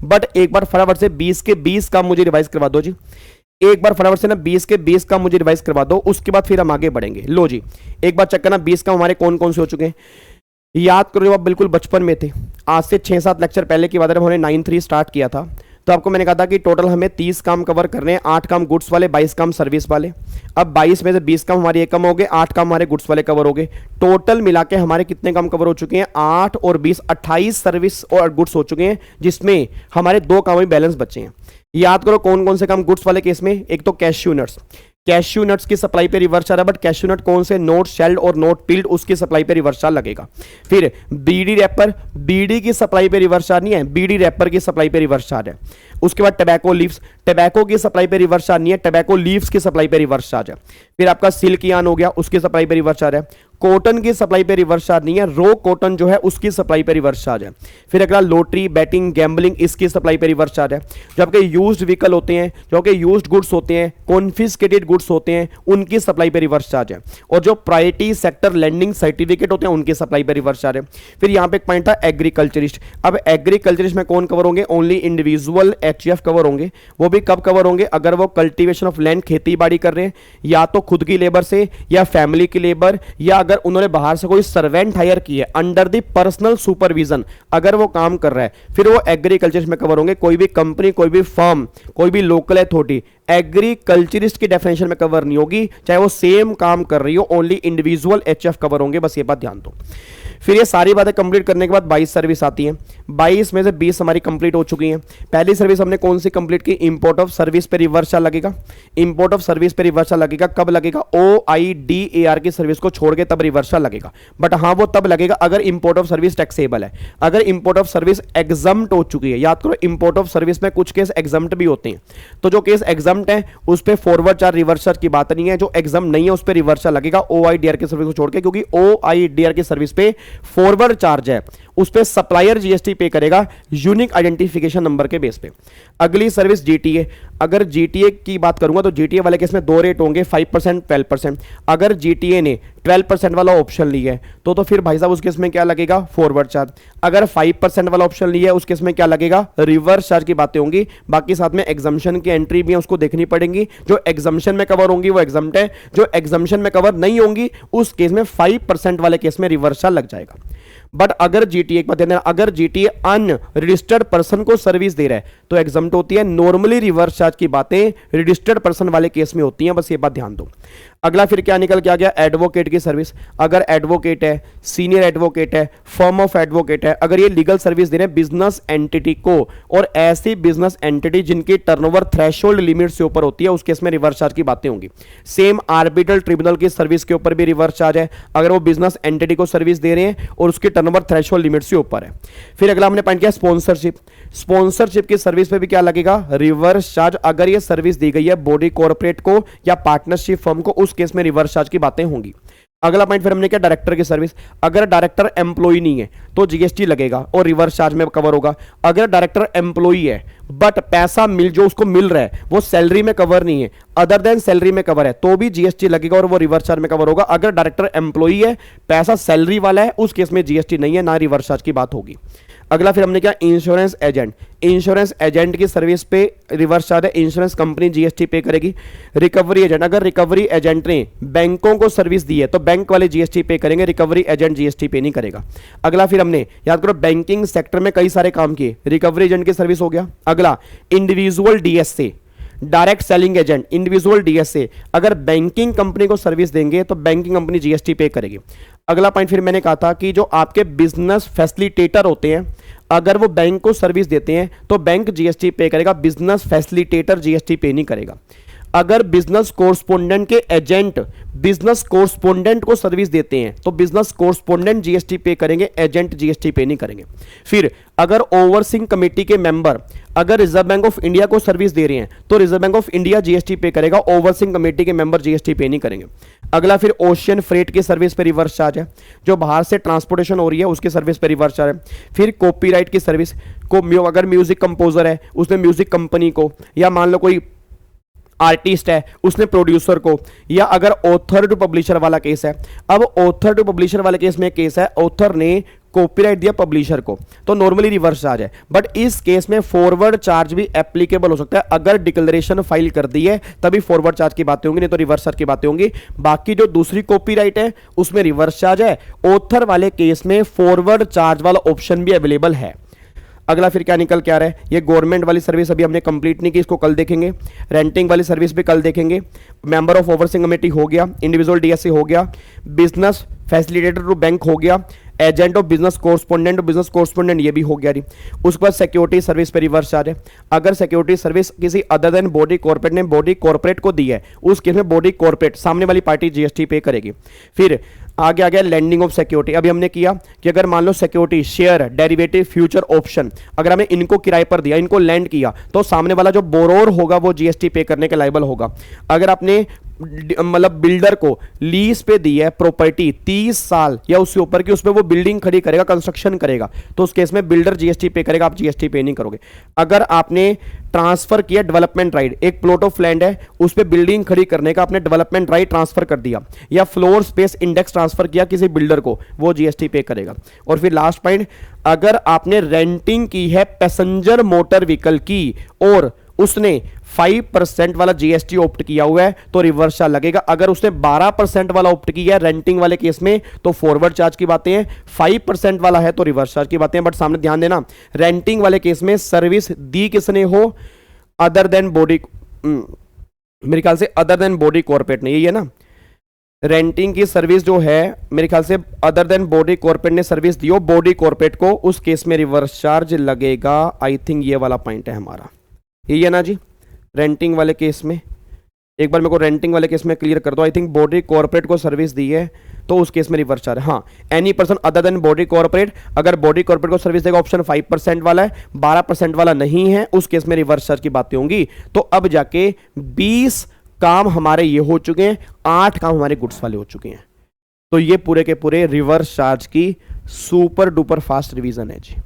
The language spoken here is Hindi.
बट एक बार फटाफट से 20 के 20 काम मुझे रिवाइज करवा दो जी, एक बार फटाफट से ना 20 के 20 काम मुझे रिवाइज करवा दो, उसके बाद फिर हम आगे बढ़ेंगे। लो जी, एक बार चेक करना 20 काम हमारे कौन कौन से हो चुके हैं। याद करो जब आप बिल्कुल बचपन में थे, आज से 6-7 लेक्चर पहले की बात है, हमने 9-3 स्टार्ट किया था, तो आपको मैंने कहा था कि टोटल हमें 30 काम कवर करने हैं, 8 काम गुड्स वाले, 22 काम सर्विस वाले। अब 22 में से 20 काम हमारे एक कम हो गए, 8 काम हमारे गुड्स वाले कवर हो गए। टोटल मिला के हमारे कितने काम कवर हो चुके हैं? 8 और 20 28 सर्विस और गुड्स हो चुके हैं, जिसमें हमारे 2 काम ही बैलेंस बचे हैं। याद करो कौन कौन से काम गुड्स वाले केस में, एक तो कैश्यू नट्स, कैश्यू नट्स की सप्लाई पे रिवर्स चार्ज है, बट कैश्यू नट कौन से? नोट शेल्ड और नोट पील्ड, उसकी सप्लाई पे रिवर्स चार्ज लगेगा। फिर बीडी रैपर, बीडी की सप्लाई पे रिवर्स चार्ज नहीं है, बीडी रैपर की सप्लाई पे रिवर्स चार्ज है। उसके बाद टबैको लीव्स, टबैको की सप्लाई पे रिवर्स चार्ज नहीं है, टबैको लीव्स की सप्लाई पे रिवर्स चार्ज है। फिर आपका सिल्क यार्न हो गया, उसकी सप्लाई पे रिवर्स चार्ज है। कॉटन की सप्लाई पे रिवर्स चार्ज नहीं है, रो कॉटन जो है उसकी सप्लाई पे रिवर्स चार्ज है। फिर अगला लॉटरी, बैटिंग, गैम्बलिंग, इसकी सप्लाई पे रिवर्स चार्ज है। जो आपके यूज्ड व्हीकल होते हैं, जो आपके यूज्ड गुड्स होते हैं, कॉन्फिस्केटेड गुड्स होते हैं, उनकी सप्लाई पे रिवर्स चार्ज है। और जो प्रायोरिटी सेक्टर लैंडिंग सर्टिफिकेट होते हैं, उनकी सप्लाई पे रिवर्स चार्ज है। फिर यहां पे एक पॉइंट था एग्रीकल्चरिस्ट। अब एग्रीकल्चरिस्ट में कौन कवर होंगे? ओनली इंडिविजुअल एचईएफ कवर होंगे। वो भी कब कवर होंगे? अगर वो कल्टीवेशन ऑफ लैंड, खेती बाड़ी कर रहे हैं, या तो खुद की लेबर से, या फैमिली की लेबर, या अगर उन्होंने बाहर से कोई सर्वेंट हायर की है अंडर द पर्सनल सुपरविजन, अगर वो काम कर रहा है, फिर वो एग्रीकल्चर में कवर होंगे। कोई भी कंपनी, कोई भी फर्म, कोई भी लोकल अथॉरिटी एग्रीकल्चरिस्ट की डेफिनेशन में कवर नहीं होगी, चाहे वो सेम काम कर रही हो, ओनली इंडिविजुअल एचएफ कवर होंगे। बस ये बात ध्यान दो। फिर ये सारी बातें कंप्लीट करने के बाद 22 सर्विस आती हैं। 22 में से 20 हमारी कंप्लीट हो चुकी हैं। पहली सर्विस हमने कौन सी कंप्लीट की? इंपोर्ट ऑफ सर्विस पे रिवर्स चार्ज लगेगा। इंपोर्ट ऑफ सर्विस पे रिवर्स चार्ज लगेगा कब लगेगा? OIDAR की सर्विस को छोड़ के तब रिवर्स चार्ज लगेगा। बट हाँ, वो तब लगेगा अगर इंपोर्ट ऑफ सर्विस टैक्सेबल है। अगर इंपोर्ट ऑफ सर्विस एग्जम्प्ट हो चुकी है, याद करो इंपोर्ट ऑफ सर्विस में कुछ केस एग्जम्प्ट भी होते हैं, तो जो केस एग्जम्प्ट है उस पर फॉरवर्ड चार्ज रिवर्स चार्ज की बात नहीं है। जो एग्जम्प्ट नहीं है उस पर रिवर्स चार्ज लगेगा OIDAR की सर्विस को छोड़ के, क्योंकि OIDAR की सर्विस पे फॉरवर्ड चार्ज है, उस पे सप्लायर जीएसटी पे करेगा यूनिक आइडेंटिफिकेशन नंबर के बेस पे। अगली सर्विस जीटीए। अगर जीटीए की बात करूंगा तो जीटीए वाले केस में 2 रेट होंगे, 5%, 12%। अगर जीटीए ने 12% वाला ऑप्शन लिया है तो फिर भाई साहब उस केस में क्या लगेगा? Forward charge. अगर 5% वाला ऑप्शन लिया है उस केस में क्या लगेगा? रिवर्स चार्ज की बातें होंगी। बाकी साथ में एग्जम्पशन की एंट्री भी है, उसको देखनी पड़ेगी। जो एग्जम्पशन में कवर होंगी वो एग्जम्प्ट है, जो एग्जम्पशन में कवर नहीं होंगी उस केस में 5% वाले केस में रिवर्स चार्ज लग जाएगा। बट अगर जीटीए, एक बात ध्यान देना, अगर जीटीए अनरजिस्टर्ड पर्सन को सर्विस दे रहा है तो एग्जम्प्ट होती है। नॉर्मली रिवर्स चार्ज की बातें रजिस्टर्ड पर्सन वाले केस में होती हैं, बस ये बात ध्यान दो। अगला फिर क्या निकल के आ गया? एडवोकेट की सर्विस। अगर एडवोकेट है, सीनियर एडवोकेट है, फर्म ऑफ एडवोकेट है, अगर ये लीगल सर्विस दे रहे हैं बिजनेस एंटिटी को, और ऐसी बिजनेस एंटिटी जिनकी टर्नओवर थ्रेशोल्ड लिमिट से ऊपर होती है, उस केस में रिवर्स चार्ज की बातें होंगी। सेम आर्बिट्रल ट्रिब्यूनल की सर्विस के ऊपर भी रिवर्स चार्ज है, अगर वो बिजनेस एंटिटी को सर्विस दे रहे हैं और उसकी टर्नओवर थ्रेशोल्ड लिमिट से ऊपर है। फिर अगला हमने पॉइंट किया स्पॉन्सरशिप। स्पॉन्सरशिप की सर्विस पे भी क्या लगेगा? Reverse charge. अगर ये सर्विस दी गई है बॉडी कॉर्पोरेट को या पार्टनरशिप फर्म को, उस केस में रिवर्स चार्ज की बातें होंगी। अगला पॉइंट फिर हमने क्या? डायरेक्टर की सर्विस। अगर डायरेक्टर एम्प्लॉय नहीं है तो जीएसटी लगेगा और रिवर्स चार्ज में कवर होगा। अगर डायरेक्टर एम्प्लॉय है बट पैसा जो उसको मिल रहा है वो सैलरी में कवर नहीं है, अदर देन सैलरी में कवर है, तो भी जीएसटी लगेगा और वो रिवर्स चार्ज में कवर होगा। अगर डायरेक्टर एम्प्लॉय है, पैसा सैलरी वाला है, उस केस में जीएसटी नहीं है, ना रिवर्स चार्ज की बात होगी। अगला फिर हमने क्या? Insurance agent. इंश्योरेंस एजेंट की सर्विस पे रिवर्स चार्ज है, इंश्योरेंस कंपनी जीएसटी पे करेगी। Recovery agent. अगर रिकवरी एजेंट ने बैंकों को सर्विस दी है तो बैंक वाले जीएसटी पे करेंगे, रिकवरी एजेंट जीएसटी पे नहीं करेगा। अगला फिर हमने याद करो बैंकिंग सेक्टर में कई सारे काम किए, रिकवरी एजेंट की सर्विस हो गया। अगला individual DSA, direct selling agent, individual DSA, अगर बैंकिंग कंपनी को सर्विस देंगे तो बैंकिंग कंपनी जीएसटी पे करेगी। अगला पॉइंट फिर मैंने कहा था कि जो आपके बिजनेस फैसिलिटेटर होते हैं, अगर वो बैंक को सर्विस देते हैं तो बैंक जीएसटी पे करेगा, बिजनेस फैसिलिटेटर जीएसटी पे नहीं करेगा। अगर बिजनेस कोरस्पोंडेंट के एजेंट बिजनेस कोरस्पोंडेंट को सर्विस देते हैं तो बिजनेस कोरस्पोंडेंट जीएसटी पे करेंगे, एजेंट जीएसटी पे नहीं करेंगे। फिर अगर ओवरसीइंग कमेटी के मेंबर अगर रिजर्व बैंक ऑफ इंडिया को सर्विस दे रहे हैं तो reserve bank of India GST पे करेगा, ओवरसीइंग कमेटी के मेंबर जीएसटी पे नहीं करेंगे। अगला फिर ओशियन फ्रेट की सर्विस पे रिवर्स चार्ज है, जो बाहर से ट्रांसपोर्टेशन हो रही है उसकी सर्विस पे रिवर्स चार्ज है। फिर कॉपीराइट की सर्विस को, अगर म्यूजिक कंपोजर है उसने म्यूजिक कंपनी को, या मान लो कोई आर्टिस्ट है उसने प्रोड्यूसर को, या अगर ऑथर टू पब्लिशर वाला केस है। अब ऑथर टू पब्लिशर वाले केस में केस है ऑथर ने कॉपीराइट दिया पब्लिशर को, तो नॉर्मली रिवर्स चार्ज है। बट इस केस में फॉरवर्ड चार्ज भी एप्लीकेबल हो सकता है। अगर डिक्लेरेशन फाइल कर दी है तभी फॉरवर्ड चार्ज की बातें होंगी, नहीं तो रिवर्स चार्ज की बातें होंगी। बाकी जो दूसरी कॉपीराइट है उसमें रिवर्स चार्ज है। ऑथर वाले केस में फॉरवर्ड चार्ज वाला ऑप्शन भी अवेलेबल है। अगला फिर क्या निकल के आ रहा है, ये गवर्नमेंट वाली सर्विस अभी हमने कंप्लीट नहीं की, इसको कल देखेंगे। रेंटिंग वाली सर्विस भी कल देखेंगे। मेंबर ऑफ ओवरसीइंग कमेटी हो गया, इंडिविजुअल डीएससी हो गया, बिजनेस फैसिलिटेटर टू बैंक हो गया, एजेंट ऑफ बिजनेस कोरस्पोंडेंट ये भी हो गया। उसके बाद सिक्योरिटी सर्विस पे रिवर्स चार्ज है। अगर सिक्योरिटी सर्विस किसी अदर देन बॉडी कॉर्पोरेट ने बॉडी कॉर्पोरेट को दी है, उस केस में बॉडी कॉर्पोरेट सामने वाली पार्टी जीएसटी पे करेगी। फिर आगे आ गया लैंडिंग ऑफ सिक्योरिटी। अभी हमने किया कि अगर मान लो security, share, derivative, future option अगर हमने इनको किराए पर दिया, इनको लैंड किया, तो सामने वाला जो बोरोर होगा वो जीएसटी पे करने के लायबल होगा। अगर आपने मतलब बिल्डर को लीज पे दी है प्रॉपर्टी 30 साल या उससे ऊपर की, उसमें वो बिल्डिंग खड़ी करेगा, कंस्ट्रक्शन करेगा, तो उस केस में बिल्डर जीएसटी पे करेगा, आप जीएसटी पे नहीं करोगे। अगर आपने ट्रांसफर किया डेवलपमेंट राइट, एक प्लॉट ऑफ लैंड है उस पे बिल्डिंग खड़ी करने का आपने डेवलपमेंट राइट ट्रांसफर कर दिया, या फ्लोर स्पेस इंडेक्स ट्रांसफर किया किसी बिल्डर को, वो जीएसटी पे करेगा। और फिर लास्ट पॉइंट, अगर आपने रेंटिंग की है पैसेंजर मोटर व्हीकल की और उसने 5% वाला जीएसटी ऑप्ट किया हुआ है तो रिवर्स चार्ज लगेगा। अगर उसने 12% वाला ऑप्ट किया है रेंटिंग वाले केस में तो फॉरवर्ड चार्ज की बातें हैं, 5% वाला है तो रिवर्स चार्ज की बातें हैं। बट सामने ध्यान देना, रेंटिंग वाले केस में सर्विस दी किसने हो, अदर देन बॉडी, मेरे ख्याल से अदर देन बॉडी कॉर्पोरेट ने, यही है ना। रेंटिंग की सर्विस जो है मेरे ख्याल से अदर देन बॉडी कॉर्पोरेट ने सर्विस दी हो बॉडी कॉर्पोरेट को, उस केस में रिवर्स चार्ज लगेगा। आई थिंक ये वाला पॉइंट है हमारा, यही है ना जी। रेंटिंग वाले केस में एक बार मेरे को रेंटिंग वाले केस में क्लियर कर दो। आई थिंक बॉडी कॉर्पोरेट को सर्विस दी है तो उस केस में रिवर्स चार्ज। हाँ, any person other than body corporate, अगर बॉडी कॉर्पोरेट को सर्विस देगा ऑप्शन 5% वाला है, 12% वाला नहीं है, उस केस में रिवर्स चार्ज की बातें होंगी। तो अब जाके 20 काम हमारे ये हो चुके हैं, 8 काम हमारे गुड्स वाले हो चुके हैं। तो ये पूरे के पूरे रिवर्स चार्ज की सुपर डुपर फास्ट रिवीजन है जी।